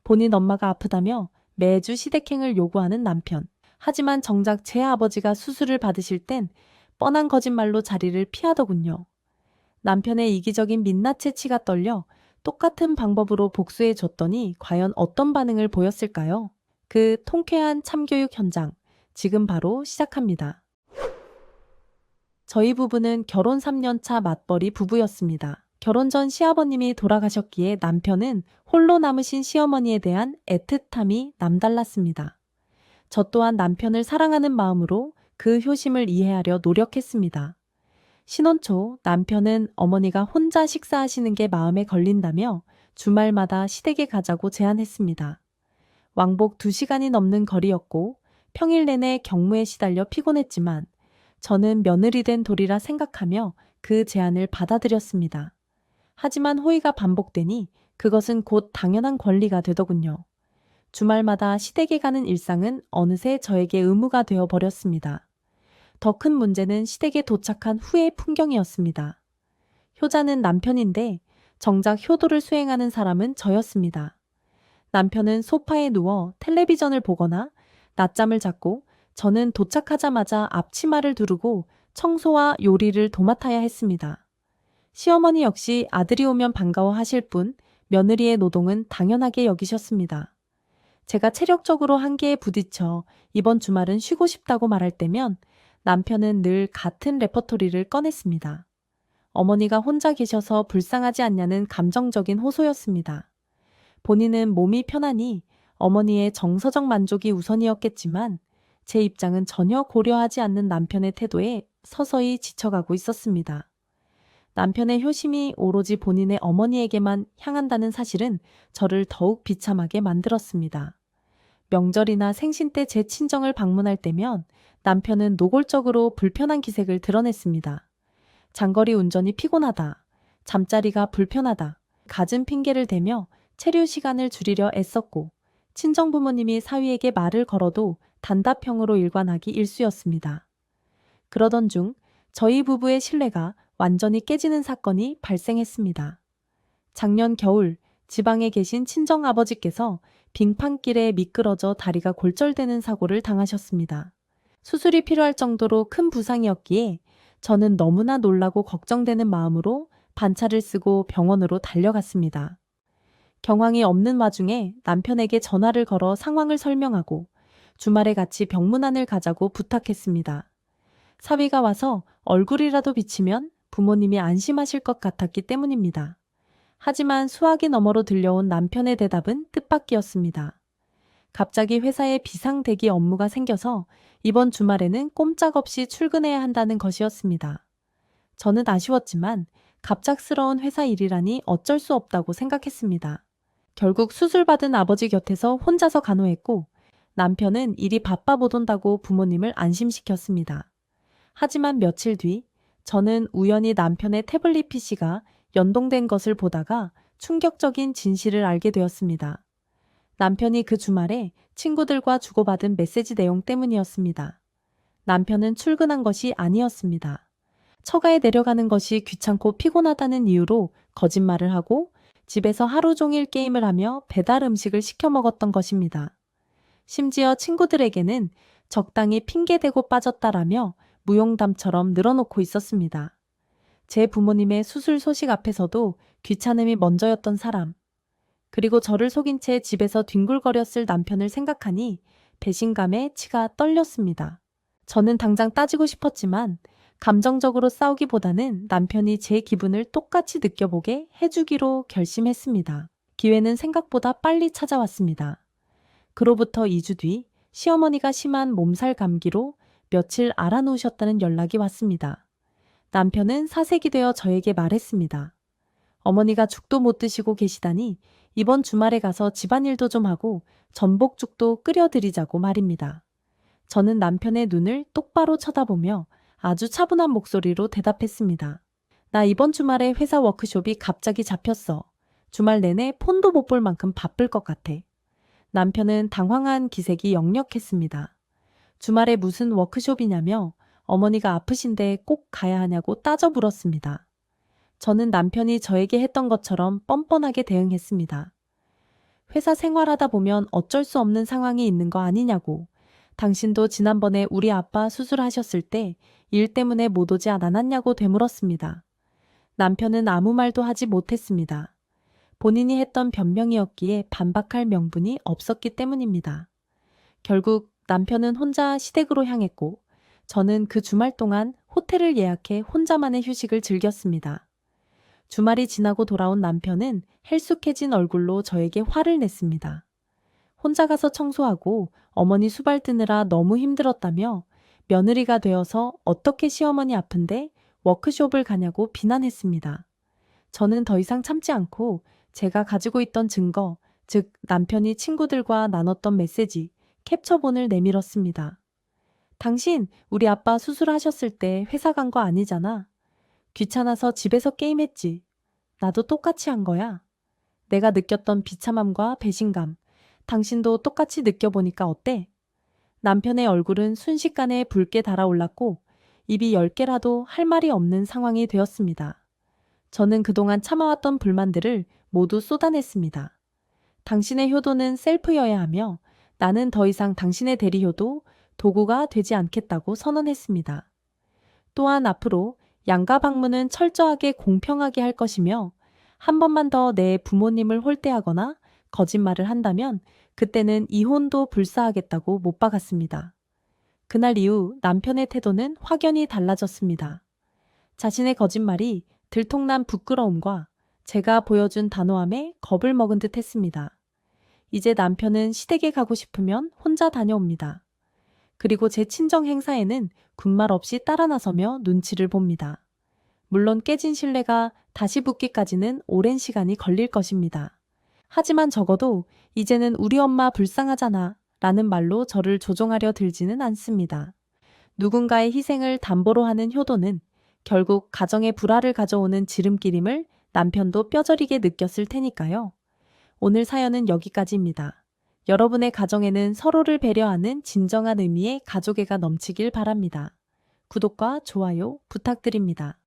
본인 엄마가 아프다며 매주 시댁행을 요구하는 남편. 하지만 정작 제 아버지가 수술을 받으실 땐 뻔한 거짓말로 자리를 피하더군요. 남편의 이기적인 민낯의 치가 떨려 똑같은 방법으로 복수해 줬더니 과연 어떤 반응을 보였을까요? 그 통쾌한 참교육 현장, 지금 바로 시작합니다. 저희 부부는 결혼 3년 차 맞벌이 부부였습니다. 결혼 전 시아버님이 돌아가셨기에 남편은 홀로 남으신 시어머니에 대한 애틋함이 남달랐습니다. 저 또한 남편을 사랑하는 마음으로 그 효심을 이해하려 노력했습니다. 신혼 초 남편은 어머니가 혼자 식사하시는 게 마음에 걸린다며 주말마다 시댁에 가자고 제안했습니다. 왕복 2시간이 넘는 거리였고 평일 내내 경무에 시달려 피곤했지만 저는 며느리 된 도리라 생각하며 그 제안을 받아들였습니다. 하지만 호의가 반복되니 그것은 곧 당연한 권리가 되더군요. 주말마다 시댁에 가는 일상은 어느새 저에게 의무가 되어 버렸습니다. 더 큰 문제는 시댁에 도착한 후의 풍경이었습니다. 효자는 남편인데 정작 효도를 수행하는 사람은 저였습니다. 남편은 소파에 누워 텔레비전을 보거나 낮잠을 잤고 저는 도착하자마자 앞치마를 두르고 청소와 요리를 도맡아야 했습니다. 시어머니 역시 아들이 오면 반가워하실 뿐 며느리의 노동은 당연하게 여기셨습니다. 제가 체력적으로 한계에 부딪혀 이번 주말은 쉬고 싶다고 말할 때면 남편은 늘 같은 레퍼토리를 꺼냈습니다. 어머니가 혼자 계셔서 불쌍하지 않냐는 감정적인 호소였습니다. 본인은 몸이 편하니 어머니의 정서적 만족이 우선이었겠지만 제 입장은 전혀 고려하지 않는 남편의 태도에 서서히 지쳐가고 있었습니다. 남편의 효심이 오로지 본인의 어머니에게만 향한다는 사실은 저를 더욱 비참하게 만들었습니다. 명절이나 생신 때 제 친정을 방문할 때면 남편은 노골적으로 불편한 기색을 드러냈습니다. 장거리 운전이 피곤하다, 잠자리가 불편하다, 갖은 핑계를 대며 체류 시간을 줄이려 애썼고 친정 부모님이 사위에게 말을 걸어도 단답형으로 일관하기 일쑤였습니다. 그러던 중 저희 부부의 신뢰가 완전히 깨지는 사건이 발생했습니다. 작년 겨울 지방에 계신 친정아버지께서 빙판길에 미끄러져 다리가 골절되는 사고를 당하셨습니다. 수술이 필요할 정도로 큰 부상이었기에 저는 너무나 놀라고 걱정되는 마음으로 반차를 쓰고 병원으로 달려갔습니다. 경황이 없는 와중에 남편에게 전화를 걸어 상황을 설명하고 주말에 같이 병문안을 가자고 부탁했습니다. 사위가 와서 얼굴이라도 비치면 부모님이 안심하실 것 같았기 때문입니다. 하지만 수화기 너머로 들려온 남편의 대답은 뜻밖이었습니다. 갑자기 회사에 비상대기 업무가 생겨서 이번 주말에는 꼼짝없이 출근해야 한다는 것이었습니다. 저는 아쉬웠지만 갑작스러운 회사 일이라니 어쩔 수 없다고 생각했습니다. 결국 수술받은 아버지 곁에서 혼자서 간호했고 남편은 일이 바빠 못 온다고 부모님을 안심시켰습니다. 하지만 며칠 뒤 저는 우연히 남편의 태블릿 PC가 연동된 것을 보다가 충격적인 진실을 알게 되었습니다. 남편이 그 주말에 친구들과 주고받은 메시지 내용 때문이었습니다. 남편은 출근한 것이 아니었습니다. 처가에 내려가는 것이 귀찮고 피곤하다는 이유로 거짓말을 하고 집에서 하루 종일 게임을 하며 배달 음식을 시켜 먹었던 것입니다. 심지어 친구들에게는 적당히 핑계대고 빠졌다라며 무용담처럼 늘어놓고 있었습니다. 제 부모님의 수술 소식 앞에서도 귀찮음이 먼저였던 사람, 그리고 저를 속인 채 집에서 뒹굴거렸을 남편을 생각하니 배신감에 치가 떨렸습니다. 저는 당장 따지고 싶었지만 감정적으로 싸우기보다는 남편이 제 기분을 똑같이 느껴보게 해주기로 결심했습니다. 기회는 생각보다 빨리 찾아왔습니다. 그로부터 2주 뒤 시어머니가 심한 몸살 감기로 며칠 알아놓으셨다는 연락이 왔습니다. 남편은 사색이 되어 저에게 말했습니다. 어머니가 죽도 못 드시고 계시다니 이번 주말에 가서 집안일도 좀 하고 전복죽도 끓여드리자고 말입니다. 저는 남편의 눈을 똑바로 쳐다보며 아주 차분한 목소리로 대답했습니다. 나 이번 주말에 회사 워크숍이 갑자기 잡혔어. 주말 내내 폰도 못 볼 만큼 바쁠 것 같아. 남편은 당황한 기색이 역력했습니다. 주말에 무슨 워크숍이냐며 어머니가 아프신데 꼭 가야 하냐고 따져 물었습니다. 저는 남편이 저에게 했던 것처럼 뻔뻔하게 대응했습니다. 회사 생활하다 보면 어쩔 수 없는 상황이 있는 거 아니냐고. 당신도 지난번에 우리 아빠 수술하셨을 때 일 때문에 못 오지 않았냐고 되물었습니다. 남편은 아무 말도 하지 못했습니다. 본인이 했던 변명이었기에 반박할 명분이 없었기 때문입니다. 결국 남편은 혼자 시댁으로 향했고 저는 그 주말 동안 호텔을 예약해 혼자만의 휴식을 즐겼습니다. 주말이 지나고 돌아온 남편은 헬쑥해진 얼굴로 저에게 화를 냈습니다. 혼자 가서 청소하고 어머니 수발 뜨느라 너무 힘들었다며 며느리가 되어서 어떻게 시어머니 아픈데 워크숍을 가냐고 비난했습니다. 저는 더 이상 참지 않고 제가 가지고 있던 증거, 즉 남편이 친구들과 나눴던 메시지, 캡처본을 내밀었습니다. 당신 우리 아빠 수술하셨을 때 회사 간 거 아니잖아. 귀찮아서 집에서 게임했지. 나도 똑같이 한 거야. 내가 느꼈던 비참함과 배신감, 당신도 똑같이 느껴보니까 어때? 남편의 얼굴은 순식간에 붉게 달아올랐고 입이 10개라도 할 말이 없는 상황이 되었습니다. 저는 그동안 참아왔던 불만들을 모두 쏟아냈습니다. 당신의 효도는 셀프여야 하며 나는 더 이상 당신의 대리효도 도구가 되지 않겠다고 선언했습니다. 또한 앞으로 양가 방문은 철저하게 공평하게 할 것이며 한 번만 더 내 부모님을 홀대하거나 거짓말을 한다면 그때는 이혼도 불사하겠다고 못 박았습니다. 그날 이후 남편의 태도는 확연히 달라졌습니다. 자신의 거짓말이 들통난 부끄러움과 제가 보여준 단호함에 겁을 먹은 듯 했습니다. 이제 남편은 시댁에 가고 싶으면 혼자 다녀옵니다. 그리고 제 친정 행사에는 군말 없이 따라 나서며 눈치를 봅니다. 물론 깨진 신뢰가 다시 붙기까지는 오랜 시간이 걸릴 것입니다. 하지만 적어도 이제는 우리 엄마 불쌍하잖아 라는 말로 저를 조종하려 들지는 않습니다. 누군가의 희생을 담보로 하는 효도는 결국 가정의 불화를 가져오는 지름길임을 남편도 뼈저리게 느꼈을 테니까요. 오늘 사연은 여기까지입니다. 여러분의 가정에는 서로를 배려하는 진정한 의미의 가족애가 넘치길 바랍니다. 구독과 좋아요 부탁드립니다.